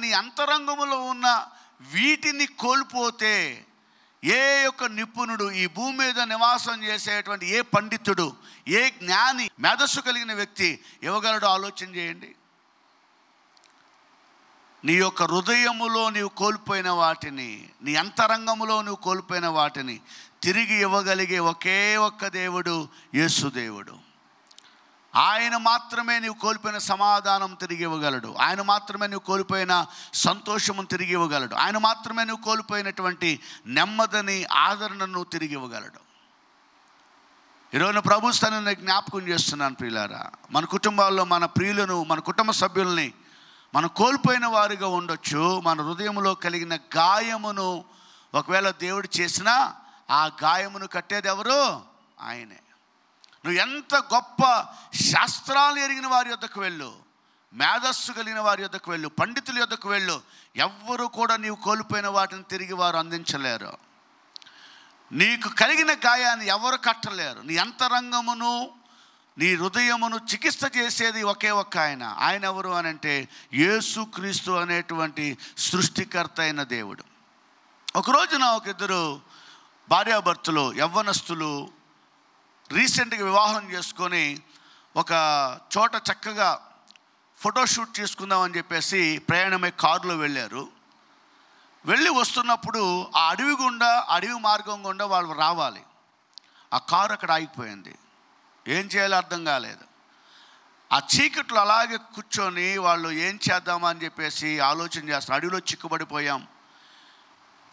నీ అంతరంగములో ఉన్న వీటిని కోల్పోతే ఏ యొక్క నిపుణుడు, ఈ భూమి మీద నివాసం చేసేటువంటి ఏ పండితుడు, ఏ జ్ఞాని, మేధస్సు కలిగిన వ్యక్తి ఇవ్వగలడో ఆలోచన చేయండి. నీ యొక్క హృదయములో నీవు కోల్పోయిన వాటిని, నీ అంతరంగములో నువ్వు కోల్పోయిన వాటిని తిరిగి ఇవ్వగలిగే ఒకే ఒక్క దేవుడు యేసు దేవుడు. ఆయన మాత్రమే నీవు కోల్పోయిన సమాధానం తిరిగి ఇవ్వగలడు. ఆయన మాత్రమే నువ్వు కోల్పోయిన సంతోషము తిరిగి ఇవ్వగలడు. ఆయన మాత్రమే నువ్వు కోల్పోయినటువంటి నెమ్మదిని, ఆదరణను తిరిగి ఇవ్వగలడు. ఈరోజు ప్రభు స్థానాన్ని జ్ఞాపకం చేస్తున్నాను ప్రియులారా. మన కుటుంబాల్లో మన ప్రియులను, మన కుటుంబ సభ్యుల్ని మనం కోల్పోయిన వారిగా ఉండొచ్చు. మన హృదయంలో కలిగిన గాయమును ఒకవేళ దేవుడు చేసినా ఆ గాయమును కట్టేది ఎవరు? ఆయనే. నువ్వు ఎంత గొప్ప శాస్త్రాలు ఎరిగిన వారి యొద్దకు వెళ్ళు, మేధస్సు కలిగిన వారి యొద్దకు వెళ్ళు, పండితుల యొద్దకు వెళ్ళు, ఎవ్వరూ కూడా నీవు కోల్పోయిన వాటిని తిరిగి వారు అందించలేరు. నీకు కలిగిన గాయాన్ని ఎవరు కట్టలేరు. నీ అంతరంగమును, నీ హృదయమును చికిత్స చేసేది ఒకే ఒక్క ఆయన. ఆయన ఎవరు అని అంటే యేసుక్రీస్తు అనేటువంటి సృష్టికర్త అయిన దేవుడు. ఒకరోజున ఒక ఇద్దరు భార్యాభర్తలు, యవ్వనస్తులు రీసెంట్గా వివాహం చేసుకొని ఒక చోట చక్కగా ఫోటోషూట్ చేసుకుందామని చెప్పేసి ప్రయాణమై కారులో వెళ్ళారు. వెళ్ళి వస్తున్నప్పుడు ఆ అడవి మార్గం గుండా వాళ్ళు రావాలి. ఆ కారు అక్కడ ఆగిపోయింది. ఏం చేయాలో అర్థం కాలేదు. ఆ చీకట్లో అలాగే కూర్చొని వాళ్ళు ఏం చేద్దామా అని చెప్పేసి ఆలోచన చేస్తారు. అడవిలో చిక్కుబడిపోయాం,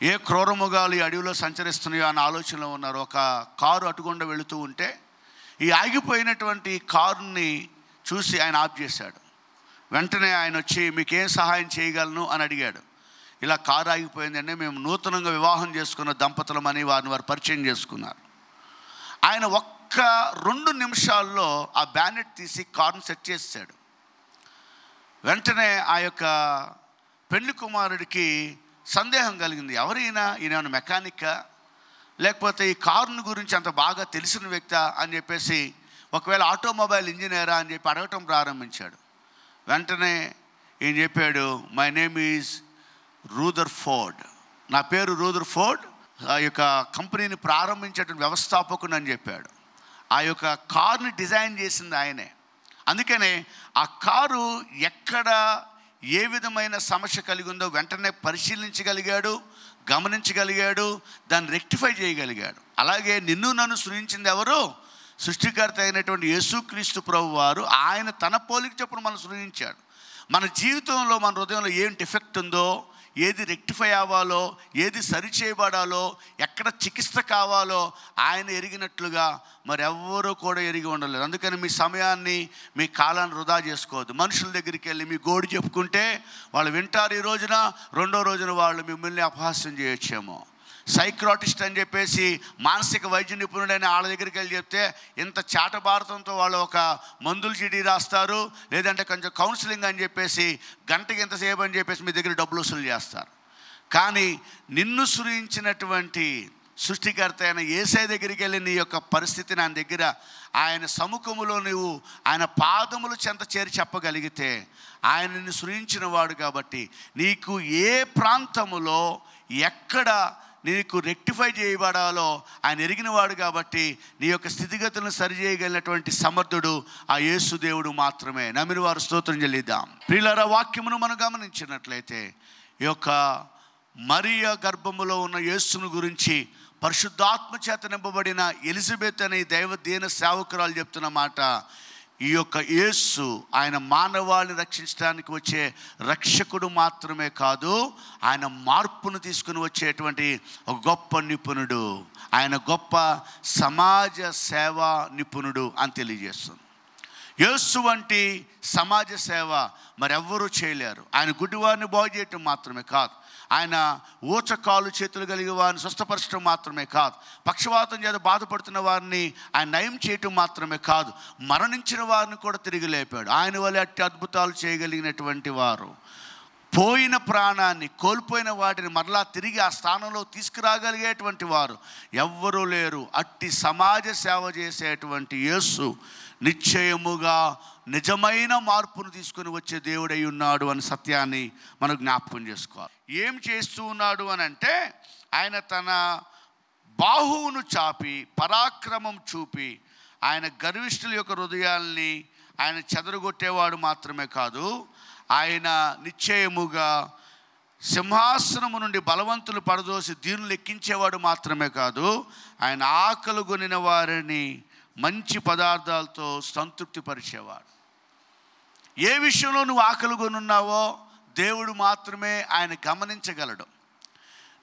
ఏ క్రూరముగాలు ఈ అడవిలో సంచరిస్తున్నాయో అన్న ఆలోచనలో ఉన్నారు. ఒక కారు అటుగుండా వెళుతూ ఉంటే ఈ ఆగిపోయినటువంటి కారుని చూసి ఆయన ఆఫ్ చేశాడు. వెంటనే ఆయన వచ్చి మీకేం సహాయం చేయగలను అని అడిగాడు. ఇలా కారు ఆగిపోయిందంటే మేము నూతనంగా వివాహం చేసుకున్న దంపతులమని వారిని వారు పరిచయం చేసుకున్నారు. ఆయన ఒక్క 2 నిమిషాల్లో ఆ బ్యానెట్ తీసి కారును సెట్ చేసాడు. వెంటనే ఆ యొక్క పెళ్లి కుమారుడికి సందేహం కలిగింది. ఎవరైనా ఈయన మెకానిక్కా, లేకపోతే ఈ కారుని గురించి అంత బాగా తెలిసిన వ్యక్తా అని చెప్పేసి, ఒకవేళ ఆటోమొబైల్ ఇంజనీరా అని చెప్పి అడగటం ప్రారంభించాడు. వెంటనే ఈయన చెప్పాడు, మై నేమ్ ఈజ్ రూదర్ఫోర్డ్, నా పేరు రూదర్ఫోర్డ్, ఆ యొక్క కంపెనీని ప్రారంభించేటువంటి వ్యవస్థాపకుడు అని చెప్పాడు. ఆ యొక్క కారుని డిజైన్ చేసింది ఆయనే. అందుకనే ఆ కారు ఎక్కడ ఏ విధమైన సమస్య కలిగి ఉందో వెంటనే పరిశీలించగలిగాడు, గమనించగలిగాడు, దాన్ని రెక్టిఫై చేయగలిగాడు. అలాగే నిన్ను నన్ను సృజించింది ఎవరు? సృష్టికర్త అయినటువంటి యేసుక్రీస్తు ప్రభు వారు. ఆయన తన పోలిక చొప్పున మనం సృజించాడు. మన జీవితంలో, మన హృదయంలో ఏం డిఫెక్ట్ ఉందో, ఏది రెక్టిఫై అవ్వాలో, ఏది సరిచేయబడాలో, ఎక్కడ చికిత్స కావాలో ఆయన ఎరిగినట్లుగా మరెవ్వరూ కూడా ఎరిగి ఉండలేదు. అందుకని మీ సమయాన్ని, మీ కాలాన్ని వృధా చేసుకోవద్దు. మనుషుల దగ్గరికి వెళ్ళి మీ గోడు చెప్పుకుంటే వాళ్ళు వింటారు ఈ రోజున, రెండో రోజున వాళ్ళు మిమ్మల్ని అపహాస్యం చేయొచ్చేమో. సైక్రాటిస్ట్ అని చెప్పేసి మానసిక వైద్య నిపుణుడైన వాళ్ళ దగ్గరికి వెళ్ళి చెప్తే ఇంత చాటభారతంతో వాళ్ళు ఒక మందులు చీటీ రాస్తారు, లేదంటే కొంచెం కౌన్సిలింగ్ అని చెప్పేసి గంటకి ఎంతసేపు అని చెప్పేసి మీ దగ్గర డబ్బులు వసూలు చేస్తారు. కానీ నిన్ను సృజించినటువంటి సృష్టికర్త అయిన యేసయ్య దగ్గరికి వెళ్ళి నీ యొక్క పరిస్థితిని ఆయన దగ్గర, ఆయన సముఖములో నువ్వు ఆయన పాదములు చెంత చేరి చెప్పగలిగితే, ఆయన నిన్ను సృజించిన వాడు కాబట్టి నీకు ఏ ప్రాంతములో ఎక్కడ నీకు రెక్టిఫై చేయబడాలో ఆయన ఎరిగినవాడు కాబట్టి నీ యొక్క స్థితిగతులను సరిచేయగలిగినటువంటి సమర్థుడు ఆ యేసు దేవుడు మాత్రమే. నమ్మిన వారు స్తోత్రం చెల్లిద్దాం. ప్రియులారా, వాక్యమును మనం గమనించినట్లయితే ఈ యొక్క మరియ గర్భములో ఉన్న యేసును గురించి పరిశుద్ధాత్మ చేత నింపబడిన ఎలిజబెత్ అనే దైవదీన సేవకురాలు చెప్తున్న మాట, ఈ యొక్క యేసు ఆయన మానవాళిని రక్షించడానికి వచ్చే రక్షకుడు మాత్రమే కాదు, ఆయన మార్పును తీసుకుని వచ్చేటువంటి ఒక గొప్ప నిపుణుడు, ఆయన గొప్ప సమాజ సేవా నిపుణుడు అని తెలియజేస్తుంది. యేసు వంటి సమాజ సేవ మరెవ్వరూ చేయలేరు. ఆయన గుడ్డివారిని బాగు చేయటం మాత్రమే కాదు, ఆయన ఊచకాలు చేతులు కలిగి వారిని స్వస్థపరచడం మాత్రమే కాదు, పక్షవాతం చేత బాధపడుతున్న వారిని ఆయన నయం చేయటం మాత్రమే కాదు, మరణించిన వారిని కూడా తిరిగి లేపాడు. ఆయన వల్ల అట్టి అద్భుతాలు చేయగలిగినటువంటి వారు పోయిన ప్రాణాన్ని, కోల్పోయిన వాటిని మరలా తిరిగి ఆ స్థానంలో తీసుకురాగలిగేటువంటి వారు ఎవ్వరూ లేరు. అట్టి సమాజ సేవ చేసేటువంటి యేసు నిశ్చయముగా నిజమైన మార్పును తీసుకొని వచ్చే దేవుడై ఉన్నాడు అనే సత్యాన్ని మనం జ్ఞాపకం చేసుకోవాలి. ఏం చేస్తూ ఉన్నాడు అని అంటే, ఆయన తన బాహువును చాపి పరాక్రమం చూపి ఆయన గర్విష్ఠుల యొక్క హృదయాల్ని ఆయన చెదరగొట్టేవాడు మాత్రమే కాదు, ఆయన నిశ్చయముగా సింహాసనము నుండి బలవంతులు పడదోసి దీనులు ఎక్కించేవాడు మాత్రమే కాదు, ఆయన ఆకలి కొనిన వారిని మంచి పదార్థాలతో సంతృప్తి పరిచేవాడు. ఏ విషయంలో నువ్వు ఆకలి కొనున్నావో దేవుడు మాత్రమే ఆయన గమనించగలడు.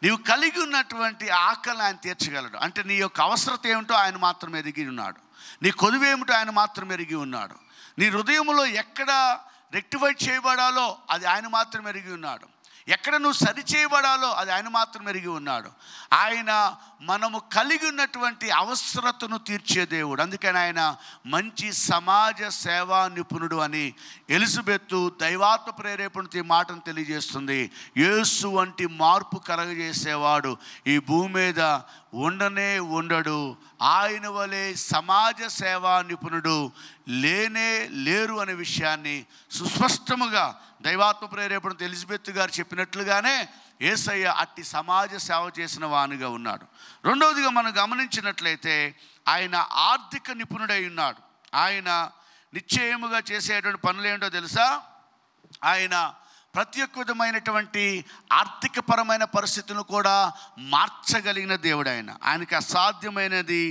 నీవు కలిగి ఉన్నటువంటి ఆకలిని ఆయన తీర్చగలడు. అంటే నీ యొక్క అవసరత ఏమిటో ఆయన మాత్రం ఎరిగి ఉన్నాడు. నీ కొదువేమిటో ఆయన మాత్రం ఎరిగి ఉన్నాడు. నీ హృదయంలో ఎక్కడ రెక్టిఫై చేయబడాలో అది ఆయన మాత్రం ఎరిగి ఉన్నాడు. ఎక్కడ నువ్వు సరి చేయబడాలో అది ఆయన మాత్రం ఎరిగి ఉన్నాడు. ఆయన మనము కలిగి ఉన్నటువంటి అవసరతను తీర్చే దేవుడు. అందుకని ఆయన మంచి సమాజ సేవా నిపుణుడు అని ఎలిజబెత్తు దైవాత్మ ప్రేరేపణతో ఈ మాటను తెలియజేస్తుంది. యేసు వంటి మార్పు కలగజేసేవాడు ఈ భూమి మీద ఉండనే ఉండడు. ఆయన వలె సమాజ సేవా నిపుణుడు లేనే లేరు అనే విషయాన్ని సుస్పష్టముగా దైవాత్మ ప్రేరేపణతో ఎలిజబెత్ గారు చెప్పినట్లుగానే యేసయ్య అట్టి సమాజ సేవ చేసిన వానిగా ఉన్నాడు. రెండవదిగా మనం గమనించినట్లయితే ఆయన ఆర్థిక నిపుణుడై ఉన్నాడు. ఆయన నిశ్చయముగా చేసేటువంటి పనులు ఏంటో తెలుసా? ఆయన ప్రతి ఒక్క విధమైనటువంటి ఆర్థికపరమైన పరిస్థితులను కూడా మార్చగలిగిన దేవుడు. ఆయనకి అసాధ్యమైనది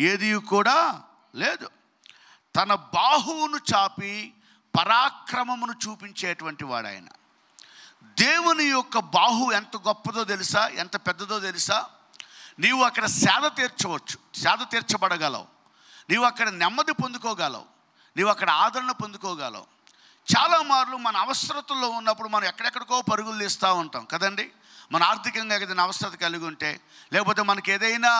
ఏది కూడా లేదు. తన బాహువును చాపి పరాక్రమమును చూపించేటువంటి వాడు ఆయన. దేవుని యొక్క బాహు ఎంత గొప్పదో తెలుసా, ఎంత పెద్దదో తెలుసా? నీవు అక్కడ సేద తీర్చవచ్చు, సేద తీర్చబడగలవు. నీవు అక్కడ నెమ్మది పొందుకోగలవు, నీవు అక్కడ ఆదరణ పొందుకోగలవు. చాలా మార్లు మన అవసరతల్లో ఉన్నప్పుడు మనం ఎక్కడెక్కడికో పరుగులు తీస్తూ ఉంటాం కదండి. మన ఆర్థికంగా ఏదైనా అవసరత కలిగి ఉంటే, లేకపోతే మనకి ఏదైనా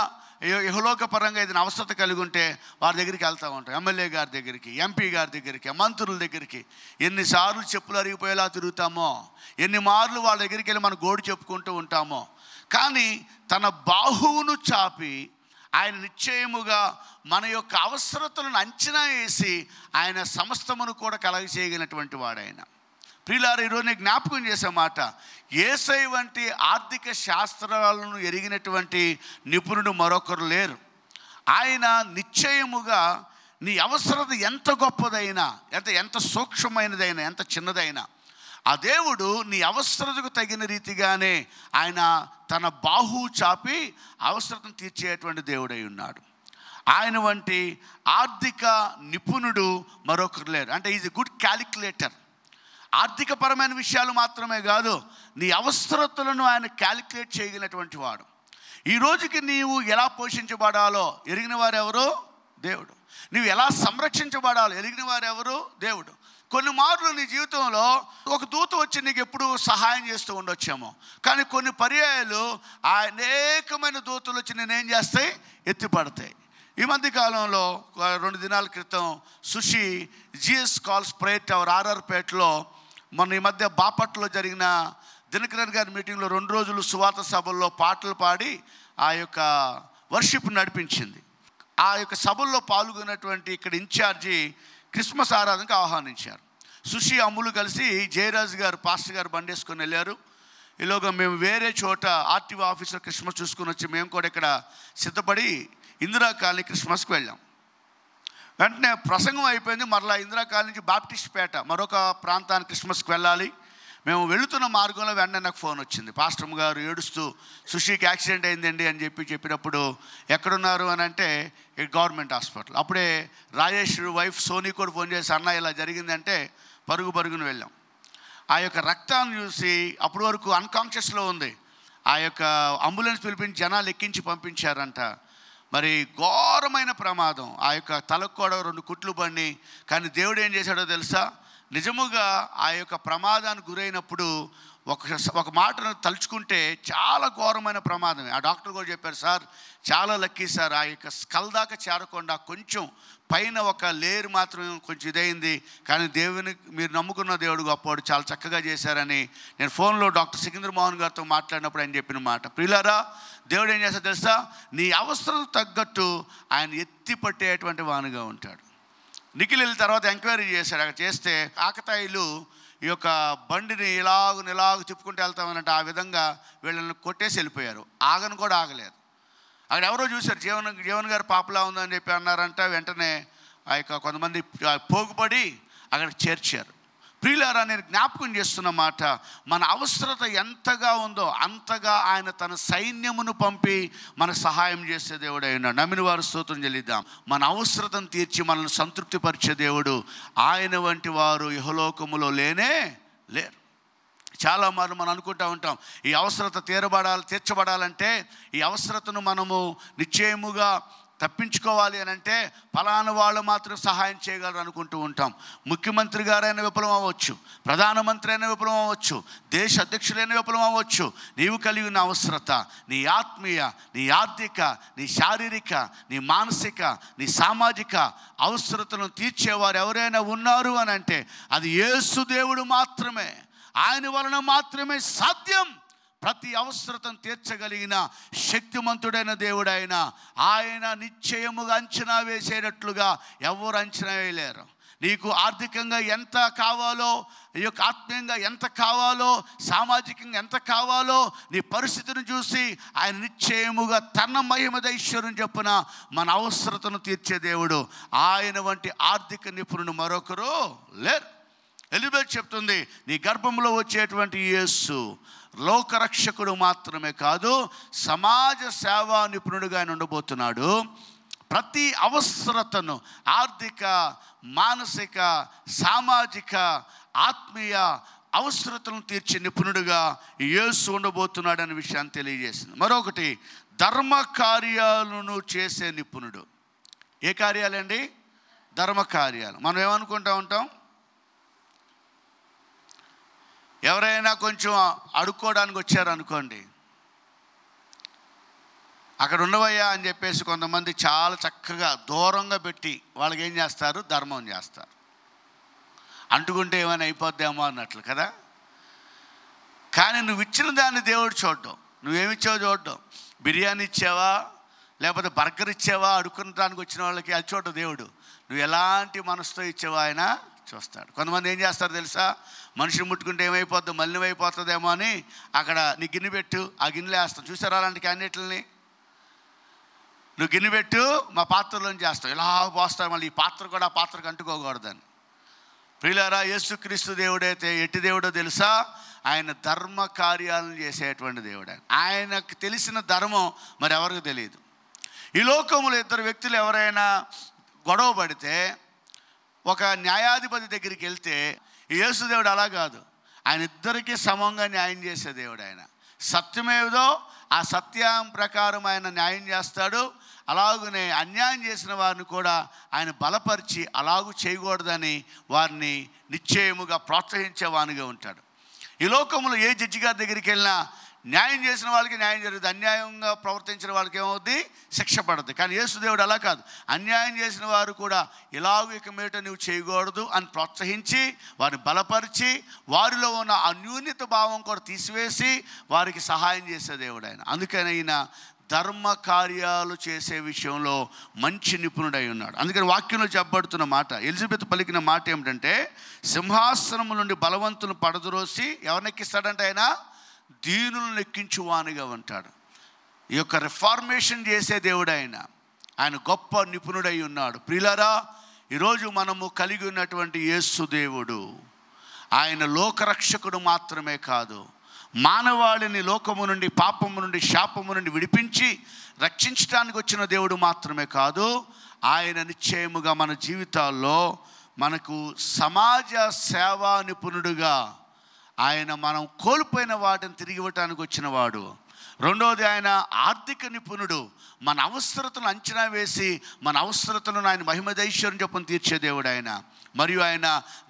ఇహలోక పరంగా ఏదైనా అవసరత కలిగి ఉంటే వారి దగ్గరికి వెళ్తూ ఉంటాం. ఎమ్మెల్యే గారి దగ్గరికి, ఎంపీ గారి దగ్గరికి, మంత్రుల దగ్గరికి. ఎన్నిసార్లు చెప్పులు అరిగిపోయేలా తిరుగుతామో, ఎన్ని మార్లు వాళ్ళ దగ్గరికి వెళ్ళి మన గోడు చెప్పుకుంటూ ఉంటామో. కానీ తన బాహువును చాపి ఆయన నిశ్చయముగా మన యొక్క అవసరతలను అంచనా వేసి ఆయన సమస్తమును కూడా కలగచేయగలిగినటువంటి వాడు ఆయన. ప్రియులారా, ఈరోజు నేను జ్ఞాపకం చేసే మాట, యేసయ్య వంటి ఆర్థిక శాస్త్రాలను ఎరిగినటువంటి నిపుణుడు మరొకరు లేరు. ఆయన నిశ్చయముగా నీ అవసరత ఎంత గొప్పదైనా, ఎంత సూక్ష్మమైనదైనా, ఎంత చిన్నదైనా, ఆ దేవుడు నీ అవసరతకు తగిన రీతిగానే ఆయన తన బాహువు చాపి అవసరతను తీర్చేటువంటి దేవుడై ఉన్నాడు. ఆయన వంటి ఆర్థిక నిపుణుడు మరొకరు లేరు. అంటే ఈజ్ ఎ గుడ్ క్యాలిక్యులేటర్. ఆర్థికపరమైన విషయాలు మాత్రమే కాదు, నీ అవసరతలను ఆయన క్యాలిక్యులేట్ చేయగలిగినటువంటి వాడు. ఈ రోజుకి నీవు ఎలా పోషించబడాలో ఎరిగిన వారెవరు? దేవుడు. నువ్వు ఎలా సంరక్షించబడాలో ఎరిగిన వారెవరు? దేవుడు. కొన్ని మార్లు నీ జీవితంలో ఒక దూత వచ్చి నీకు ఎప్పుడు సహాయం చేస్తూ ఉండొచ్చేమో, కానీ కొన్ని పర్యాయాలు అనేకమైన దూతలు వచ్చి నేనేం చేస్తాయి? ఎత్తిపడతాయి. ఈ మధ్య కాలంలో 2 దినాల క్రితం సుషి జిఎస్ కాల్స్ ప్రేయర్ టవర్ ఆర్ఆర్పేటలో మొన్న ఈ మధ్య బాపట్లో జరిగిన దినకరన్ గారి మీటింగ్లో 2 రోజులు సువార్త సభల్లో పాటలు పాడి ఆ యొక్క వర్షిప్ నడిపించింది. ఆ యొక్క సభల్లో పాల్గొన్నటువంటి ఇక్కడ ఇన్ఛార్జి క్రిస్మస్ ఆరాధనకు ఆహ్వానించారు. సుషి అమ్ములు కలిసి జయరాజు గారు పాస్టర్ గారు బండేసుకొని వెళ్ళారు. ఈలోగా మేము వేరే చోట ఆర్టీఓ ఆఫీసర్ క్రిస్మస్ చూసుకొని వచ్చి మేము కూడా ఇక్కడ సిద్ధపడి ఇందిరా కాలనీ క్రిస్మస్కి వెళ్ళాం. వెంటనే ప్రసంగం అయిపోయింది. మరలా ఇందిరా కాలనీ నుంచి బాప్టిస్ట్ పేట మరొక ప్రాంతానికి క్రిస్మస్కి వెళ్ళాలి. మేము వెళుతున్న మార్గంలో వెంటనే నాకు ఫోన్ వచ్చింది. పాస్టర్ గారు ఏడుస్తూ సుషికి యాక్సిడెంట్ అయిందండి అని చెప్పినప్పుడు ఎక్కడున్నారు అని అంటే గవర్నమెంట్ హాస్పిటల్. అప్పుడే రాజేష్ వైఫ్ సోనీ కూడా ఫోన్ చేసి అన్న ఇలా జరిగిందంటే పరుగున వెళ్ళాం. ఆ యొక్క రక్తాన్ని చూసి అప్పటి వరకు అన్కాన్షియస్లో ఉంది. ఆ యొక్క అంబులెన్స్ పిలిపించి జనాలు ఎక్కించి పంపించారంట. మరి ఘోరమైన ప్రమాదం. ఆ యొక్క తలకు కూడా 2 కుట్లు పడి, కానీ దేవుడు ఏం చేశాడో తెలుసా? నిజముగా ఆ యొక్క ప్రమాదానికి గురైనప్పుడు ఒక మాటను తలుచుకుంటే చాలా ఘోరమైన ప్రమాదమే. ఆ డాక్టర్ కూడా చెప్పారు, సార్ చాలా లక్కీ సార్, ఆ యొక్క స్కల్ దాకా చేరకుండా కొంచెం పైన ఒక లేయర్ మాత్రం కొంచెం ఇదైంది, కానీ దేవుని మీరు నమ్ముకున్న దేవుడు గొప్పవాడు, చాలా చక్కగా చేశారని నేను ఫోన్లో డాక్టర్ సికింద్ర మోహన్ గారితో మాట్లాడినప్పుడు ఆయన చెప్పిన మాట. ప్రియులారా, దేవుడు ఏం చేస్తాడు తెలుసా? నీ అవసరం తగ్గట్టు ఆయన ఎత్తి పట్టేటువంటి వానుగా ఉంటాడు. నిఖిల్ వెళ్ళిన తర్వాత ఎంక్వైరీ చేశాడు. అక్కడ చేస్తే ఆకతాయిలు ఈ యొక్క బండిని ఇలాగ తిప్పుకుంటూ వెళ్తామనంటే ఆ విధంగా వీళ్ళని కొట్టేసి వెళ్ళిపోయారు. ఆగను కూడా ఆగలేదు. అక్కడ ఎవరో చూశారు, జీవన్ గారు పాపలా ఉందని చెప్పి అన్నారంట. వెంటనే ఆ యొక్క కొంతమంది పోగుపడి అక్కడికి చేర్చారు. ప్రియులారా, నేను జ్ఞాపకం చేస్తున్న మాట, మన అవసరత ఎంతగా ఉందో అంతగా ఆయన తన సైన్యమును పంపి మనకు సహాయం చేసే దేవుడు అయినాడు. నమ్మిన వారు స్తోత్రం చెల్లిద్దాం. మన అవసరతను తీర్చి మనల్ని సంతృప్తిపరిచే దేవుడు, ఆయన వంటి వారు ఇహలోకములో లేనే లేరు. చాలా మార్లు మనం అనుకుంటూ ఉంటాం, ఈ అవసరత తీర్చబడాలంటే ఈ అవసరతను మనము నిశ్చయముగా తప్పించుకోవాలి అని అంటే ఫలానా వాళ్ళు మాత్రం సహాయం చేయగలరు అనుకుంటూ ఉంటాం. ముఖ్యమంత్రి గారైనా విఫలం అవ్వచ్చు, ప్రధానమంత్రి అయినా విఫలం అవ్వచ్చు, దేశ అధ్యక్షులైన విఫలం అవ్వచ్చు. నీవు కలిగిన అవసరత, నీ ఆత్మీయ, నీ ఆర్థిక, నీ శారీరక, నీ మానసిక, నీ సామాజిక అవసరతలను తీర్చేవారు ఎవరైనా ఉన్నారు అని అంటే అది యేసు దేవుడు మాత్రమే. ఆయన వలన మాత్రమే సాధ్యం. ప్రతి అవసరతను తీర్చగలిగిన శక్తిమంతుడైన దేవుడైన ఆయన నిశ్చయముగా అంచనా వేసేటట్లుగా ఎవరు అంచనా వేయలేరు. నీకు ఆర్థికంగా ఎంత కావాలో, ఈ యొక్క ఆత్మీయంగా ఎంత కావాలో, సామాజికంగా ఎంత కావాలో, నీ పరిస్థితిని చూసి ఆయన నిశ్చయముగా తన మహిమదైశ్వర్యం చొప్పున మన అవసరతను తీర్చే దేవుడు. ఆయన వంటి ఆర్థిక నిపుణుడు మరొకరు లేరు. ఎలిజబెత్ చెప్తుంది, నీ గర్భంలో వచ్చేటువంటి యేసు లోకరక్షకుడు మాత్రమే కాదు, సమాజ సేవా నిపుణుడిగా ఆయన ఉండబోతున్నాడు. ప్రతి అవసరతను, ఆర్థిక, మానసిక, సామాజిక, ఆత్మీయ అవసరతలను తీర్చే నిపుణుడిగా యేసు ఉండబోతున్నాడు అనే విషయాన్ని తెలియజేసింది. మరొకటి, ధర్మ కార్యాలను చేసే నిపుణుడు. ఏ కార్యాలండి? ధర్మ కార్యాలు. మనం ఏమనుకుంటూ ఉంటాం, ఎవరైనా కొంచెం అడుక్కోవడానికి వచ్చారనుకోండి, అక్కడ ఉండవయ్యా అని చెప్పేసి కొంతమంది చాలా చక్కగా దూరంగా పెట్టి వాళ్ళకి ఏం చేస్తారు? ధర్మం చేస్తారు. అంటుకుంటే ఏమైనా అయిపోద్దేమో అన్నట్లు కదా. కానీ నువ్వు ఇచ్చిన దాన్ని దేవుడు చూడడం, నువ్వేమిచ్చావో చూడడం. బిర్యానీ ఇచ్చావా, లేకపోతే బర్గర్ ఇచ్చావా, అడుక్కునడానికి వచ్చిన వాళ్ళకి అది చూడడం దేవుడు. నువ్వు ఎలాంటి మనసుతో ఇచ్చావా ఆయన చూస్తాడు. కొంతమంది ఏం చేస్తారు తెలుసా? మనిషిని ముట్టుకుంటే ఏమైపోద్దు, మలినం అయిపోతుందేమో అని అక్కడ నీ గిన్నె పెట్టు, ఆ గిన్నెలో వేస్తాం. చూసారా అలాంటి క్యాండిడేట్లని? నువ్వు గిన్నె పెట్టు, మా పాత్రలోంచి చేస్తావు, ఇలా పోస్తావు, మళ్ళీ ఈ పాత్ర కూడా ఆ పాత్రకు అంటుకోకూడదని. ప్రియులారా, యేసుక్రీస్తు దేవుడైతే ఎట్టి దేవుడో తెలుసా? ఆయన ధర్మ కార్యాలను చేసేటువంటి దేవుడు. ఆయనకు తెలిసిన ధర్మం మరి ఎవరికి తెలియదు. ఈ లోకంలో ఇద్దరు వ్యక్తులు ఎవరైనా గొడవ పడితే ఒక న్యాయాధిపతి దగ్గరికి వెళ్తే యేసుదేవుడు అలా కాదు, ఆయన ఇద్దరికీ సమంగా న్యాయం చేసే దేవుడు. ఆయన సత్యమేదో ఆ సత్యం ప్రకారం ఆయన న్యాయం చేస్తాడు. అలాగనే అన్యాయం చేసిన వారిని కూడా ఆయన బలపరిచి అలాగూ చేయకూడదని వారిని నిశ్చయముగా ప్రోత్సహించేవానిగా ఉంటాడు. ఈ లోకంలో ఏ జడ్జి గారి దగ్గరికి వెళ్ళినా న్యాయం చేసిన వాళ్ళకి న్యాయం జరుగుతుంది, అన్యాయంగా ప్రవర్తించిన వాళ్ళకి ఏమవుద్ది? శిక్ష పడుతుంది. కానీ యేసుదేవుడు అలా కాదు, అన్యాయం చేసిన వారు కూడా ఇలాగూ ఇక మీట నువ్వు చేయకూడదు అని ప్రోత్సహించి వారిని బలపరిచి వారిలో ఉన్న అన్యూన్యత భావం కూడా తీసివేసి వారికి సహాయం చేసే దేవుడు ఆయన. అందుకని ఈయన ధర్మ కార్యాలు చేసే విషయంలో మంచి నిపుణుడై ఉన్నాడు. అందుకని వాక్యంలో చెప్పబడుతున్న మాట, ఎలిజబెత్ పలికిన మాట ఏమిటంటే, సింహాసనం నుండి బలవంతులను పడద్రోసి ఎవరిని ఎక్కిస్తాడంటే ఆయన దీనులను ఎక్కించువానిగా ఉంటాడు. ఈ యొక్క రిఫార్మేషన్ చేసే దేవుడు ఆయన గొప్ప నిపుణుడై ఉన్నాడు. ప్రియులారా, ఈరోజు మనము కలిగి ఉన్నటువంటి యేసు దేవుడు ఆయన లోకరక్షకుడు మాత్రమే కాదు, మానవాళిని లోకము నుండి, పాపము నుండి, శాపము నుండి విడిపించి రక్షించడానికి వచ్చిన దేవుడు మాత్రమే కాదు, ఆయన నిశ్చయముగా మన జీవితాల్లో మనకు సమాజ సేవా నిపుణుడుగా ఆయన మనం కోల్పోయిన వాటిని తిరిగి ఇవ్వటానికి వచ్చినవాడు. రెండవది, ఆయన ఆర్థిక నిపుణుడు. మన అవసరతలను అంచనా వేసి మన అవసరతలను ఆయన మహిమదైశ్వర్యం చొప్పున తీర్చే దేవుడు ఆయన. మరియు ఆయన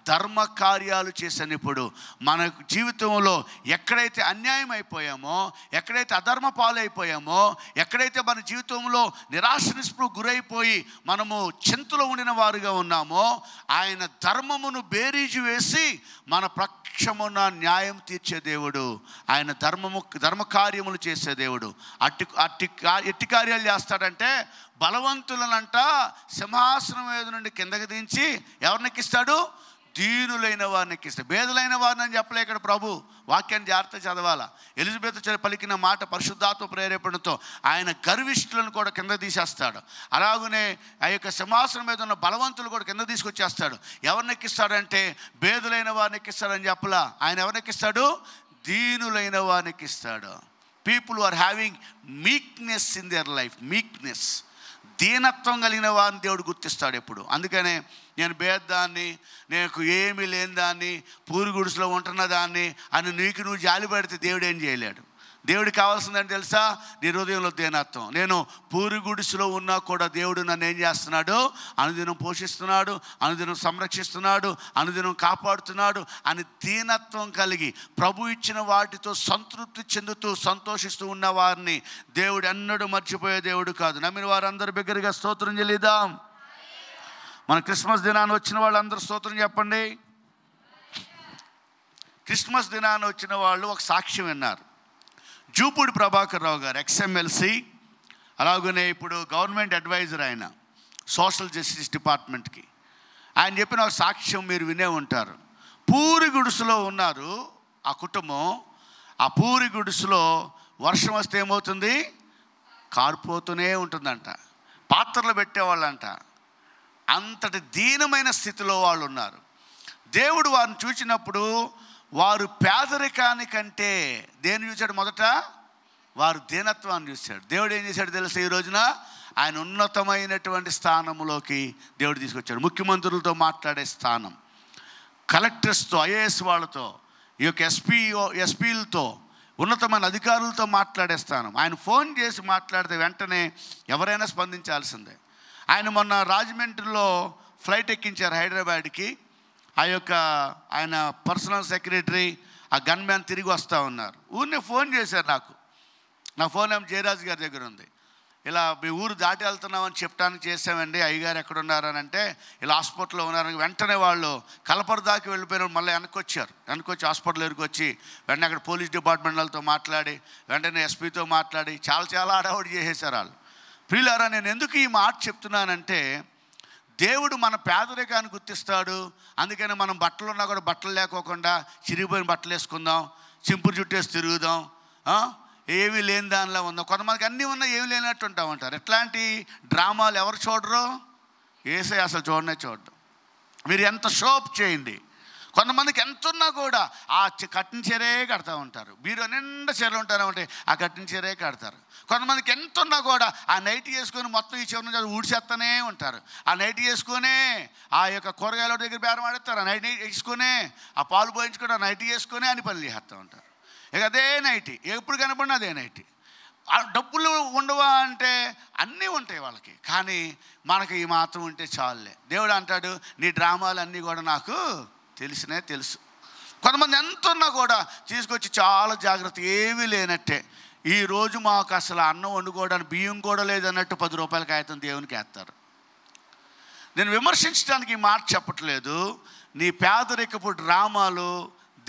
ధర్మ కార్యాలు చేశాను. ఇప్పుడు మన జీవితంలో ఎక్కడైతే అన్యాయం అయిపోయామో, ఎక్కడైతే అధర్మ పాలైపోయామో, ఎక్కడైతే మన జీవితంలో నిరాశ నిస్పృహకు గురైపోయి మనము చింతలో ఉండిన వారుగా ఉన్నామో, ఆయన ధర్మమును బేరీజు వేసి మన పక్షమున న్యాయం తీర్చే దేవుడు. ఆయన ధర్మ కార్యములు చేసే దేవుడు. ఎట్టి కార్యాలు చేస్తాడంటే, బలవంతులనంట సింహాసనం మీద నుండి కిందకి దించి ఎవరిని ఎక్కిస్తాడు? దీనులైన వారిని ఎక్కిస్తాడు. బేదలైన వారిని అని చెప్పలే ఇక్కడ ప్రభు. వాక్యాన్ని జాగ్రత్త చదవాలా. ఎలిజబెత్ పలికిన మాట పరిశుద్ధాత్మ ప్రేరేపణతో ఆయన గర్విష్ఠులను కూడా కింద తీసేస్తాడు. అలాగనే ఆ యొక్క సింహాసనం మీద ఉన్న బలవంతులు కూడా కింద తీసుకొచ్చేస్తాడు. ఎవరిని ఎక్కిస్తాడంటే బేదలైన వారిని ఎక్కిస్తాడని చెప్పలా. ఆయన ఎవరిని ఎక్కిస్తాడు? దీనులైన వారిని ఎక్కిస్తాడు. People who are having meekness in their life. Meekness, దీనత్వం కలిగిన వారిని దేవుడు గుర్తిస్తాడు ఎప్పుడు. అందుకనే నేను భేదాన్ని, నేను ఏమీ లేని దాన్ని, పూరి గుడిసెలో ఉంటున్న దాన్ని అని నీకు నువ్వు జాలి పడితే దేవుడు ఏం చేయలేడు. దేవుడికి కావాల్సిందని తెలుసా? నీ హృదయంలో దీనత్వం. నేను పూరి గుడిసెలో ఉన్నా కూడా దేవుడు నన్ను ఏం చేస్తున్నాడు? అనుదినం పోషిస్తున్నాడు, అనుదినం సంరక్షిస్తున్నాడు, అనుదినం కాపాడుతున్నాడు అని దీనత్వం కలిగి ప్రభు ఇచ్చిన వాటితో సంతృప్తి చెందుతూ సంతోషిస్తూ ఉన్న వారిని దేవుడు ఎన్నడూ మర్చిపోయే దేవుడు కాదు. నమ్మిన వారందరూ బిగ్గరగా స్తోత్రం చెల్లిద్దాం. మన క్రిస్మస్ దినాన్ని వచ్చిన వాళ్ళందరూ స్తోత్రం చెప్పండి. క్రిస్మస్ దినాన్ని వచ్చిన వాళ్ళు ఒక సాక్ష్యం విన్నారు. జూపూడి ప్రభాకర్ రావు గారు, ఎక్స్ఎమ్మెల్సీ, అలాగనే ఇప్పుడు గవర్నమెంట్ అడ్వైజర్, ఆయన సోషల్ జస్టిస్ డిపార్ట్మెంట్కి. ఆయన చెప్పిన ఒక సాక్ష్యం మీరు వినే ఉంటారు. పూరి గుడిసెలో ఉన్నారు ఆ కుటుంబం. ఆ పూరి గుడిసెలో వర్షం వస్తే ఏమవుతుంది? కారిపోతూనే ఉంటుందంట. పాత్రలు పెట్టేవాళ్ళంట. అంతటి దీనమైన స్థితిలో వాళ్ళు ఉన్నారు. దేవుడు వారిని చూసినప్పుడు వారు పేదరికానికంటే దేన్ని చూశాడు? మొదట వారు దీనత్వాన్ని చూశాడు. దేవుడు ఏం చేశాడు తెలుసా? ఈ రోజున ఆయన ఉన్నతమైనటువంటి స్థానంలోకి దేవుడు తీసుకొచ్చాడు. ముఖ్యమంత్రులతో మాట్లాడే స్థానం, కలెక్టర్స్తో, ఐఏఎస్ వాళ్ళతో, ఈ యొక్క ఎస్పీలతో, ఉన్నతమైన అధికారులతో మాట్లాడే స్థానం. ఆయన ఫోన్ చేసి మాట్లాడితే వెంటనే ఎవరైనా స్పందించాల్సిందే. ఆయన మొన్న రాజమండ్రిలో ఫ్లైట్ ఎక్కించారు హైదరాబాద్కి. ఆ యొక్క ఆయన పర్సనల్ సెక్రటరీ, ఆ గన్మ్యాన్ తిరిగి వస్తూ ఉన్నారు. ఊరినే ఫోన్ చేశారు నాకు. నా ఫోన్ ఏమో జయరాజు గారి దగ్గర ఉంది. ఇలా మీ ఊరు దాటి వెళ్తున్నామని చెప్పడానికి చేసామండి, అయ్యగారు ఎక్కడున్నారని అంటే ఇలా హాస్పిటల్లో ఉన్నారని. వెంటనే వాళ్ళు కలపర దాకా వెళ్ళిపోయిన మళ్ళీ వెనక్కి వచ్చి హాస్పిటల్ దగ్గరికి వచ్చి వెంటనే అక్కడ పోలీస్ డిపార్ట్మెంట్ వాళ్ళతో మాట్లాడి, వెంటనే ఎస్పీతో మాట్లాడి చాలా హడావుడి చేసేసారు వాళ్ళు. ప్రియులారా, నేను ఎందుకు ఈ మాట చెప్తున్నానంటే, దేవుడు మన పేదరికాన్ని గుర్తిస్తాడు. అందుకని మనం బట్టలు ఉన్నా కూడా బట్టలు లేకోకుండా చిరిగిపోయిన బట్టలు వేసుకుందాం, చింపురు చుట్టేసి తిరుగుదాం, ఏమీ లేని దానిలో ఉందాం. కొంతమందికి అన్నీ ఉన్నా ఏమి లేనట్టు ఉంటామంటారు. ఎట్లాంటి డ్రామాలు ఎవరు చూడరు? యేసయ్య అసలు చూడడు. మీరు ఎంత షోప్ చేయండి, కొంతమందికి ఎంత ఉన్నా కూడా ఆ కట్టిన చీరే కడతా ఉంటారు. బీరో నిండా చీరలు ఉంటారంటే ఆ కట్టిన చీరే కడతారు. కొంతమందికి ఎంత ఉన్నా కూడా ఆ నైట్ వేసుకొని మొత్తం ఈ చివరి నుంచి ఊడిచేస్తూనే ఉంటారు. ఆ నైట్ వేసుకొనే ఆ యొక్క కూరగాయల దగ్గర బేరం ఆడేస్తారు. ఆ నైట్ వేసుకొనే ఆ పాలు పోయించుకొని ఆ నైట్ వేసుకొని అని పనులు చేస్తూ ఉంటారు. ఇక అదే నైట్ ఎప్పుడు కనపడినా అదే నైట్. డబ్బులు ఉండవా అంటే అన్నీ ఉంటాయి వాళ్ళకి, కానీ మనకి ఈ మాత్రం ఉంటే చాలులే. దేవుడు అంటాడు, నీ డ్రామాలన్నీ కూడా నాకు తెలుసు. కొంతమంది ఎంత ఉన్నా కూడా తీసుకొచ్చి చాలా జాగ్రత్త, ఏమీ లేనట్టే. ఈరోజు మాకు అసలు అన్నం వండుకోవడానికి బియ్యం కూడా లేదన్నట్టు 10 రూపాయల కాగితం దేవునికి వేస్తారు. నేను విమర్శించడానికి ఈ మాట చెప్పట్లేదు. నీ పేదరికపు డ్రామాలు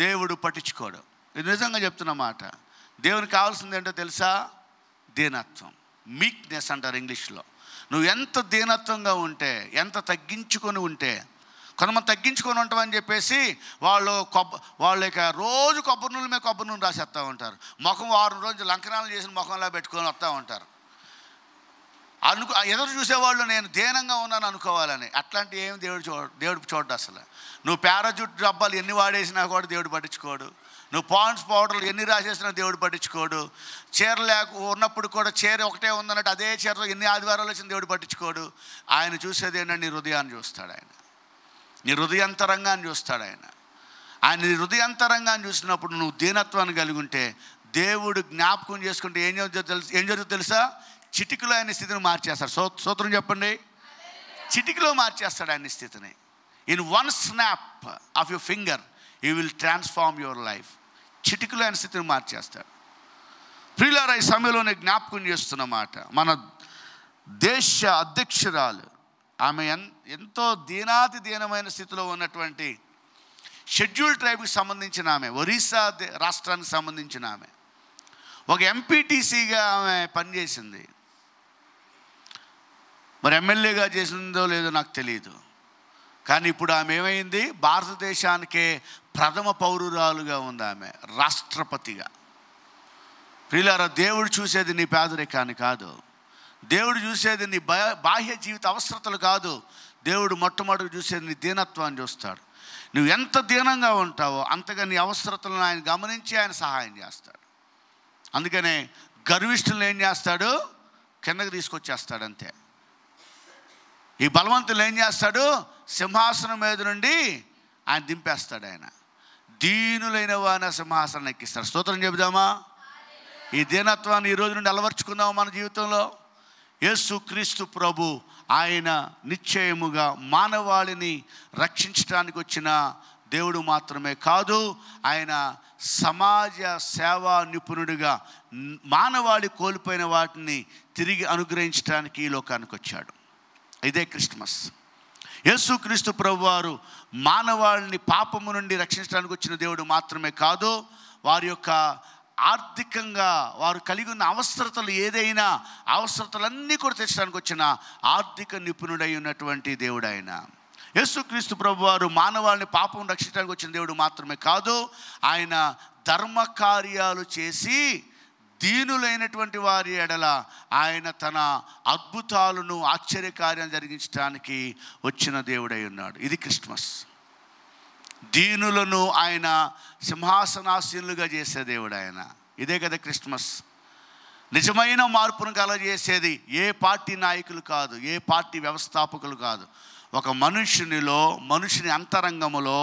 దేవుడు పట్టించుకోడు. ఇది నిజంగా చెప్తున్న మాట. దేవునికి కావాల్సింది ఏంటో తెలుసా? దీనత్వం, మీక్నెస్ అంటారు ఇంగ్లీష్లో. నువ్వు ఎంత దీనత్వంగా ఉంటే, ఎంత తగ్గించుకొని ఉంటే. కొంతమంది తగ్గించుకొని ఉంటామని చెప్పేసి వాళ్ళు ఇక రోజు కొబ్బరి నూనె మీద కొబ్బరి నూనె రాసేస్తూ ఉంటారు. ముఖం 6 రోజులు లంకనాలు చేసిన ముఖంలా పెట్టుకొని వస్తూ ఉంటారు. ఎదురు చూసేవాళ్ళు నేను దీనంగా ఉన్నాను అనుకోవాలని. అట్లాంటి ఏమి దేవుడు చూడ్డు అసలు. నువ్వు పారాజూట్ డబ్బాలు ఎన్ని వాడేసినా కూడా దేవుడు పట్టించుకోడు. నువ్వు పాండ్స్ పౌడర్లు ఎన్ని రాసేసినా దేవుడు పట్టించుకోడు. చీర ఉన్నప్పుడు కూడా చీర ఒకటే ఉందన్నట్టు అదే చీరలో ఎన్ని ఆదివారాలు వచ్చిన దేవుడు పట్టించుకోడు. ఆయన చూసేది ఏంటంటే నీ హృదయాన్ని చూస్తాడు. ఆయన నీ హృదయంతరంగాన్ని చూస్తాడు. ఆయన నీ హృదయంతరంగాన్ని చూసినప్పుడు నువ్వు దీనత్వాన్ని కలిగి ఉంటే దేవుడు జ్ఞాపకం చేసుకుంటే ఏం జరుగుతుందో తెలుసా? చిటికలో ఆయన స్థితిని మార్చేస్తాడు. స్తోత్రం చెప్పండి. చిటికలో మార్చేస్తాడు ఆయన స్థితిని. In one snap of your finger he will transform your life. చిటికలో ఆయన స్థితిని మార్చేస్తాడు. ప్రియులారా, ఈ సమయంలోనే జ్ఞాపకం చేస్తున్నమాట, మన దేశ అధ్యక్షురాలు, ఆమె ఎంతో దీనాతి దీనమైన స్థితిలో ఉన్నటువంటి షెడ్యూల్ ట్రైబ్కి సంబంధించిన ఆమె, ఒరిస్సా రాష్ట్రానికి సంబంధించిన ఆమె, ఒక ఎంపీటీసీగా ఆమె పనిచేసింది. మరి ఎమ్మెల్యేగా చేసిందో లేదో నాకు తెలియదు. కానీ ఇప్పుడు ఆమె ఏమైంది, భారతదేశానికే ప్రథమ పౌరురాలుగా ఉంది ఆమె, రాష్ట్రపతిగా. ప్రియులారా, దేవుడు చూసేది నీ పేదరికాన్ని కాదు, దేవుడు చూసేది నీ బాహ్య జీవిత అవసరతలు కాదు. దేవుడు మొట్టమొదటి చూసేది నీ దీనత్వాన్ని చూస్తాడు. నువ్వు ఎంత దీనంగా ఉంటావో అంతగా నీ అవసరతలను ఆయన గమనించి ఆయన సహాయం చేస్తాడు. అందుకనే గర్విష్ఠులను ఏం చేస్తాడు, కిందకి తీసుకొచ్చేస్తాడు అంతే. ఈ బలవంతులు ఏం చేస్తాడు, సింహాసనం మీద నుండి ఆయన దింపేస్తాడు. ఆయన దీనులైన వారిని సింహాసనం ఎక్కిస్తాడు. స్తోత్రం చెబుదామా? ఈ దీనత్వాన్ని ఈ రోజు నుండి అలవర్చుకుందామా మన జీవితంలో? యేసుక్రీస్తు ప్రభు ఆయన నిశ్చయముగా మానవాళిని రక్షించడానికి వచ్చిన దేవుడు మాత్రమే కాదు, ఆయన సమాజ సేవా నిపుణుడిగా మానవాళి కోల్పోయిన వాటిని తిరిగి అనుగ్రహించడానికి ఈ లోకానికి వచ్చాడు. ఇదే క్రిస్మస్. యేసుక్రీస్తు ప్రభు వారు మానవాళిని పాపము నుండి రక్షించడానికి వచ్చిన దేవుడు మాత్రమే కాదు, వారి యొక్క ఆర్థికంగా వారు కలిగి ఉన్న అవసరతలు ఏదైనా అవసరతలన్నీ కూడా తెచ్చడానికి వచ్చిన ఆర్థిక నిపుణుడై ఉన్నటువంటి దేవుడు ఆయన. యేసుక్రీస్తు ప్రభు వారు మానవాళిని పాపం రక్షించడానికి వచ్చిన దేవుడు మాత్రమే కాదు, ఆయన ధర్మ కార్యాలు చేసి దీనులైనటువంటి వారి ఎడల ఆయన తన అద్భుతాలను ఆశ్చర్యకార్యం జరిగించడానికి వచ్చిన దేవుడై ఉన్నాడు. ఇది క్రిస్మస్. దీనులను ఆయన సింహాసనాసీనులుగా చేసే దేవుడు ఆయన. ఇదే కదా క్రిస్మస్. నిజమైన మార్పును కలగజేసేది ఏ పార్టీ నాయకులు కాదు, ఏ పార్టీ వ్యవస్థాపకులు కాదు. ఒక మనుషుని అంతరంగములో,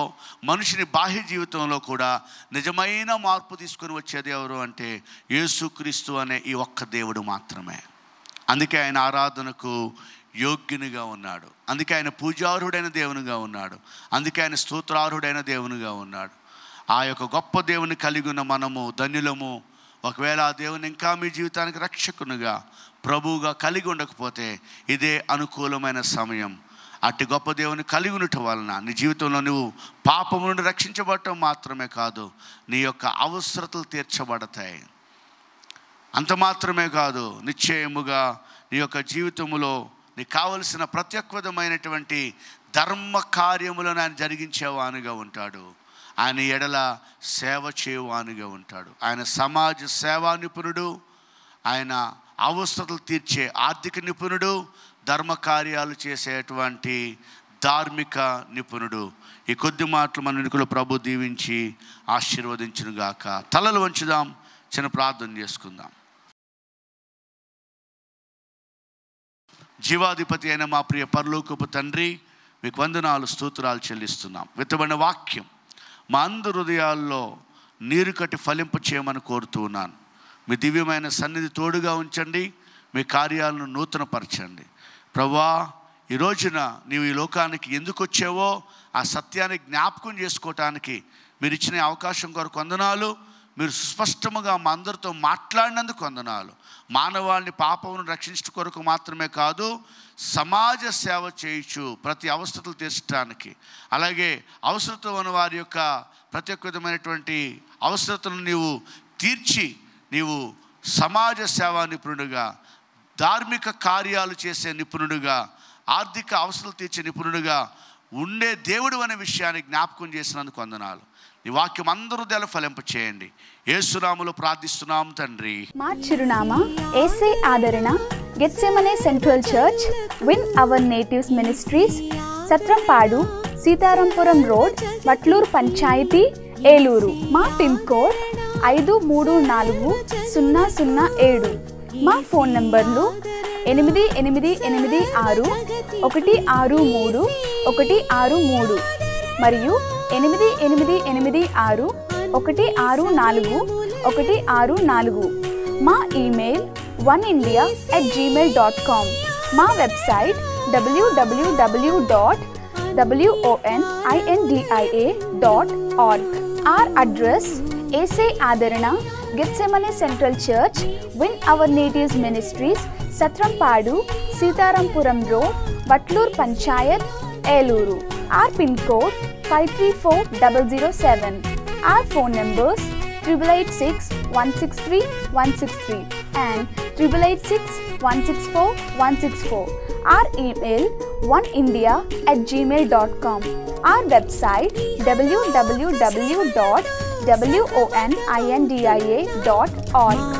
మనుషుని బాహ్య జీవితంలో కూడా నిజమైన మార్పు తీసుకొని వచ్చేది ఎవరు అంటే యేసుక్రీస్తు అనే ఈ ఒక్క దేవుడు మాత్రమే. అందుకే ఆయన ఆరాధనకు యోగ్యునిగా ఉన్నాడు, అందుకే ఆయన పూజార్హుడైన దేవునిగా ఉన్నాడు, అందుకే ఆయన స్తోత్రార్హుడైన దేవునిగా ఉన్నాడు. ఆ యొక్క గొప్ప దేవుని కలిగి ఉన్న మనము ధన్యులము. ఒకవేళ ఆ దేవుని ఇంకా మీ జీవితానికి రక్షకునిగా ప్రభువుగా కలిగి ఉండకపోతే ఇదే అనుకూలమైన సమయం. అట్టి గొప్ప దేవుని కలిగి ఉండటం వలన నీ జీవితంలో నువ్వు పాపం నుండి రక్షించబడటం మాత్రమే కాదు, నీ యొక్క అవసరతలు తీర్చబడతాయి. అంత మాత్రమే కాదు, నిశ్చయముగా నీ యొక్క జీవితంలో నీకు కావలసిన ప్రతి ఒక్క విధమైనటువంటి ధర్మ కార్యములను ఆయన జరిగించేవానిగా ఉంటాడు. ఆయన ఎడల సేవ చేయవానిగా ఉంటాడు. ఆయన సమాజ సేవా నిపుణుడు, ఆయన అవసరతలు తీర్చే ఆర్థిక నిపుణుడు, ధర్మ కార్యాలు చేసేటువంటి ధార్మిక నిపుణుడు. ఈ కొద్ది మాటలు మన వెనుకలో ప్రభు దీవించి ఆశీర్వదించునుగాక. తలలు వంచుదాం, చిన్న ప్రార్థన చేసుకుందాం. జీవాధిపతి అయిన మా ప్రియ పరలోకపు తండ్రి, మీకు వందనాలు స్తోత్రాలు చెల్లిస్తున్నాం. విత్తబడిన వాక్యం మా అందరి హృదయాల్లో నీరు కట్టి ఫలింప చేయమని కోరుతూ ఉన్నాను. మీ దివ్యమైన సన్నిధి తోడుగా ఉంచండి, మీ కార్యాలను నూతనపరచండి. ప్రభువా, ఈ రోజున నీవు ఈ లోకానికి ఎందుకు వచ్చావో ఆ సత్యాన్ని జ్ఞాపకం చేసుకోవటానికి మీరు ఇచ్చిన అవకాశం కొరకు వందనాలు. మీరు స్పష్టముగా మా అందరితో మాట్లాడినందుకు వందనాలు. మానవాళిని పాపమును రక్షించడం కొరకు మాత్రమే కాదు, సమాజ సేవ చేయొచ్చు ప్రతి అవసరతలు తీర్చడానికి, అలాగే అవసరత ఉన్న వారి యొక్క ప్రతి ఒక్క విధమైనటువంటి అవసరతలను నీవు తీర్చి నీవు సమాజ సేవా నిపుణుడిగా, ధార్మిక కార్యాలు చేసే నిపుణుడిగా, ఆర్థిక అవసరాలు తీర్చే నిపుణుడిగా ఉండే దేవుడు అనే విషయాన్ని జ్ఞాపకం చేసినందుకు వందనాలు. ఈ వాక్యం అందరూ ఫలింప చేయండి. యేసునామములో ప్రార్థిస్తున్నాం తండ్రి. మా చిరునామా ఏసే ఆదరణ, Gethsemane central church, win our natives ministries, Satrampadu, Sitarampuram road, Vatluru panchayat, Eluru. మా పిన్ కోడ్ 534007. మా ఫోన్ నంబర్లు 8886163163 మరియు 8886164164. మా ఈమెయిల్ oneindia@gmail.com. మా website www.oneindia.org. wonindia.org. Our address: SA Adarana, Gethsemane Central Church, Win Our Natives Ministries, Satrampadu, Sitarampuram Road, Vatlur Panchayat, Eluru. Our pin code 534007. Our phone numbers 8886-163-163 and 8886-164-164. Our email oneindia@gmail.com. Our website www.wonindia.org.